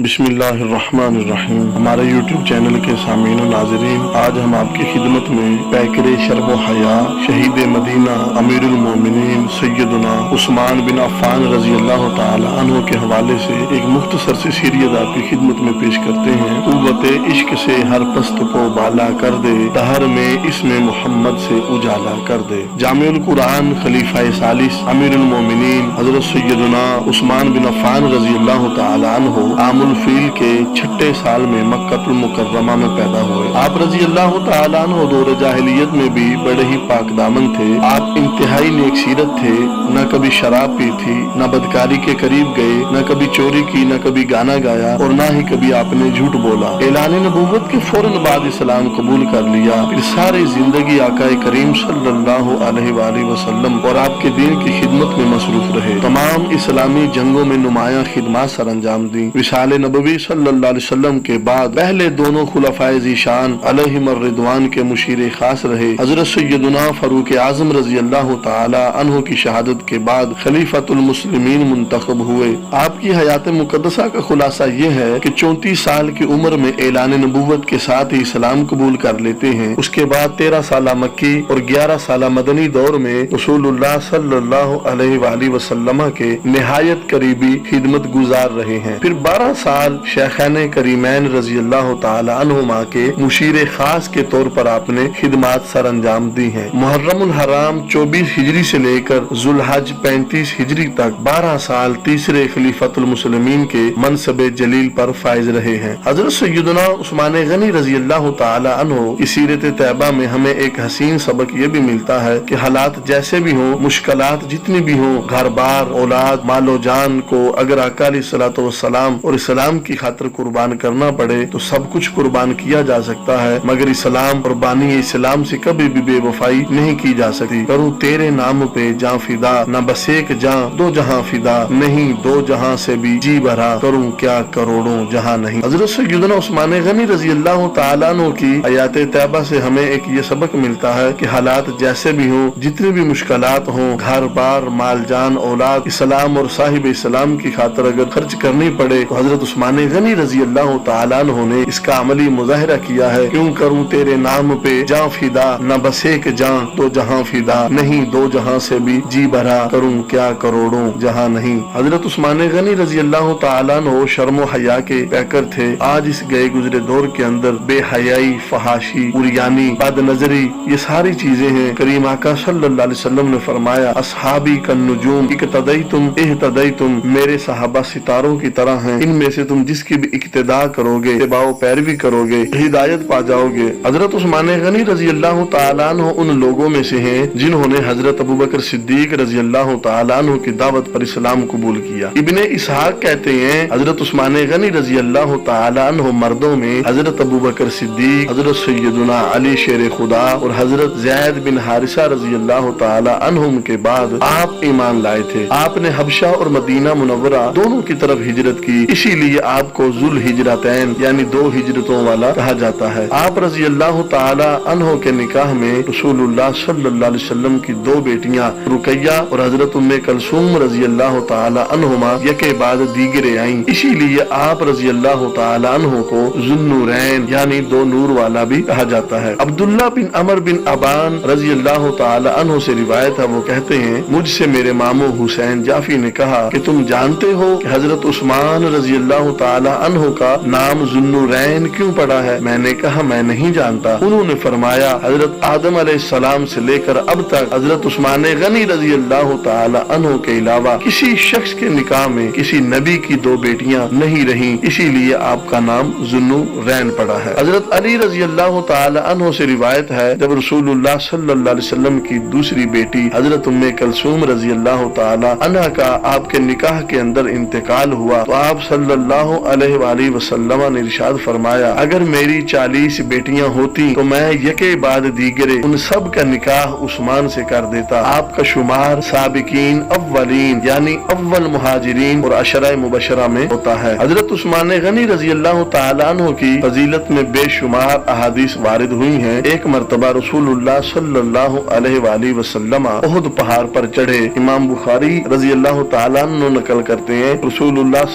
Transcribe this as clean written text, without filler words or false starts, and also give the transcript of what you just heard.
بسم اللہ الرحمن الرحیم۔ ہمارے یوٹیوب چینل کے سامعین و ناظرین، آج ہم آپ کی خدمت میں پیکر شرف و حیا شہید مدینہ امیر المومنین سیدنا عثمان بن عفان رضی اللہ تعالی عنہ کے حوالے سے ایک مختصر سی سیرت آپ کی خدمت میں پیش کرتے ہیں۔ قوت عشق سے ہر پست کو بالا کر دے، دہر میں اسم محمد سے اجالا کر دے۔ جامع القرآن خلیفہ ثالث امیر المومنین حضرت سیدنا عثمان بن عفان رضی اللہ تعالی عنہ عام الفیل کے چھٹے سال میں مکہ المکرمہ میں پیدا ہوئے۔ آپ رضی اللہ تعالیٰ عنہ دور جاہلیت میں بھی بڑے ہی پاک دامن تھے۔ آپ انتہائی نیک سیرت تھے، نہ کبھی شراب پی تھی، نہ بدکاری کے قریب گئے، نہ کبھی چوری کی، نہ کبھی گانا گایا، اور نہ ہی کبھی آپ نے جھوٹ بولا۔ اعلان نبوت کے فوراً بعد اسلام قبول کر لیا، پھر ساری زندگی آقا کریم صلی اللہ علیہ وآلہ وسلم اور آپ کے دین کی خدمت میں مصروف رہے۔ تمام اسلامی جنگوں میں نمایاں خدمات سر انجام دیں۔ وصال نبوی صلی اللہ علیہ وسلم کے بعد پہلے دونوں خلفائے ذیشان علیہم الرضوان کے مشیر خاص رہے۔ حضرت سیدنا فاروق اعظم رضی اللہ تعالی عنہ کی شہادت کے بعد خلیفۃ المسلمین منتخب ہوئے۔ آپ کی حیات مقدسہ کا خلاصہ یہ ہے کہ 34 سال کی عمر میں اعلان نبوت کے ساتھ ہی اسلام قبول کر لیتے ہیں۔ اس کے بعد 13 سالہ مکی اور 11 سالہ مدنی دور میں رسول اللہ صلی اللہ علیہ وآلہ وسلم کے نہایت قریبی خدمت گزار رہے ہیں۔ پھر 12 سال شیخین کریمین رضی اللہ تعالی عنہما کے مشیر خاص کے طور پر آپ نے خدمات سر انجام دی ہیں۔ محرم الحرام 24 ہجری سے لے کر ذوالحج 35 ہجری تک 12 سال تیسرے خلیفۃ المسلمین کے منصب جلیل پر فائز رہے ہیں۔ حضرت سیدنا عثمان غنی رضی اللہ تعالی عنہ کی سیرت طیبہ میں ہمیں ایک حسین سبق یہ بھی ملتا ہے کہ حالات جیسے بھی ہوں، مشکلات جتنی بھی ہوں، گھر بار، اولاد، مال و جان کو اگر آقا علیہ الصلوۃ والسلام اور اسلام کی خاطر قربان کرنا پڑے تو سب کچھ قربان کیا جا سکتا ہے، مگر اسلام اور بانی اسلام سے کبھی بھی بے وفائی نہیں کی جا سکتی۔ کروں تیرے نام پہ جاں فدا، نہ بس ایک جاں دو جہاں فدا، نہیں دو جہاں سے بھی جی بھرا، کروں کیا کروڑوں جہاں نہیں۔ حضرت سیدنا عثمان غنی رضی اللہ تعالیٰ عنہ کی حیات طیبہ سے ہمیں ایک یہ سبق ملتا ہے کہ حالات جیسے بھی ہوں، جتنی بھی مشکلات ہوں، گھر بار، مال جان، اولاد، اسلام اور صاحب اسلام کی خاطر اگر خرچ کرنی پڑے تو حضرت عثمان غنی رضی اللہ تعالیٰ عنہ نے اس کا عملی مظاہرہ کیا ہے۔ کیوں کروں تیرے نام پہ جاں فدا، نہ بس ایک جاں دو جہاں فدا، نہیں دو جہاں سے بھی جی بھرا، کروں کیا کروڑوں جہاں نہیں۔ حضرت عثمان غنی رضی اللہ تعالیٰ عنہ شرم و حیا کے پیکر تھے۔ آج اس گئے گزرے دور کے اندر بے حیائی، فحاشی، عریانی، بد نظری، یہ ساری چیزیں ہیں۔ کریم آقا صلی اللہ علیہ وسلم نے فرمایا اصحابی کالنجوم اقتدیتم اہتدیتم، میرے صحابہ ستاروں کی طرح ہیں، ان میں سے تم جس کی بھی اقتداء کرو گے، اتباع و پیروی کرو گے، ہدایت پا جاؤ گے۔ حضرت عثمان غنی رضی اللہ تعالیٰ عنہ ان لوگوں میں سے ہیں جنہوں نے حضرت ابوبکر صدیق رضی اللہ تعالیٰ عنہ کی دعوت پر اسلام قبول کیا۔ ابن اسحاق کہتے ہیں حضرت عثمان غنی رضی اللہ تعالیٰ عنہ مردوں میں حضرت ابوبکر صدیق، حضرت سیدنا علی شیر خدا اور حضرت زید بن حارثہ رضی اللہ تعالیٰ عنہم کے بعد آپ ایمان لائے تھے۔ آپ نے حبشہ اور مدینہ منورہ دونوں کی طرف ہجرت کی، اسی لیے آپ کو ذو الہجرتین یعنی دو ہجرتوں والا کہا جاتا ہے۔ آپ رضی اللہ تعالی عنہ کے نکاح میں رسول اللہ صلی اللہ علیہ وسلم کی دو بیٹیاں رقیہ اور حضرت ام کلثوم رضی اللہ تعالی عنہما یکے بعد دیگرے آئیں، اسی لیے آپ رضی اللہ تعالی عنہ کو ذو النورین یعنی دو نور والا بھی کہا جاتا ہے۔ عبداللہ بن عمر بن ابان رضی اللہ تعالی عنہ سے روایت ہے، وہ کہتے ہیں مجھ سے میرے ماموں حسین جعفی نے کہا کہ تم جانتے ہو کہ حضرت عثمان رضی اللہ تعالی عنہ کا نام ذو النورین کیوں پڑا ہے؟ میں نے کہا میں نہیں جانتا۔ انہوں نے فرمایا حضرت آدم علیہ السلام سے لے کر اب تک حضرت عثمان غنی رضی اللہ تعالی عنہ کے علاوہ کسی شخص کے نکاح میں کسی نبی کی دو بیٹیاں نہیں رہیں، اسی لیے آپ کا نام ذو النورین پڑا ہے۔ حضرت علی رضی اللہ تعالی عنہ سے روایت ہے جب رسول اللہ صلی اللہ علیہ وسلم کی دوسری بیٹی حضرت ام کلثوم رضی اللہ تعالی عنہ کا آپ کے نکاح کے اندر انتقال ہوا تو آپ صلی اللہ علیہ وآلہ وسلم نے ارشاد فرمایا اگر میری 40 بیٹیاں ہوتی تو میں یکے بعد دیگرے ان سب کا نکاح عثمان سے کر دیتا۔ آپ کا شمار سابقین اولین یعنی اول مہاجرین اور عشرہ مبشرہ میں ہوتا ہے۔ حضرت عثمان غنی رضی اللہ تعالیٰ عنہ کی فضیلت میں بے شمار احادیث وارد ہوئی ہیں۔ ایک مرتبہ رسول اللہ صلی اللہ علیہ وآلہ وسلم احد پہاڑ پر چڑھے۔ امام بخاری رضی اللہ تعالیٰ عنہ نقل کرتے ہیں رسول اللہ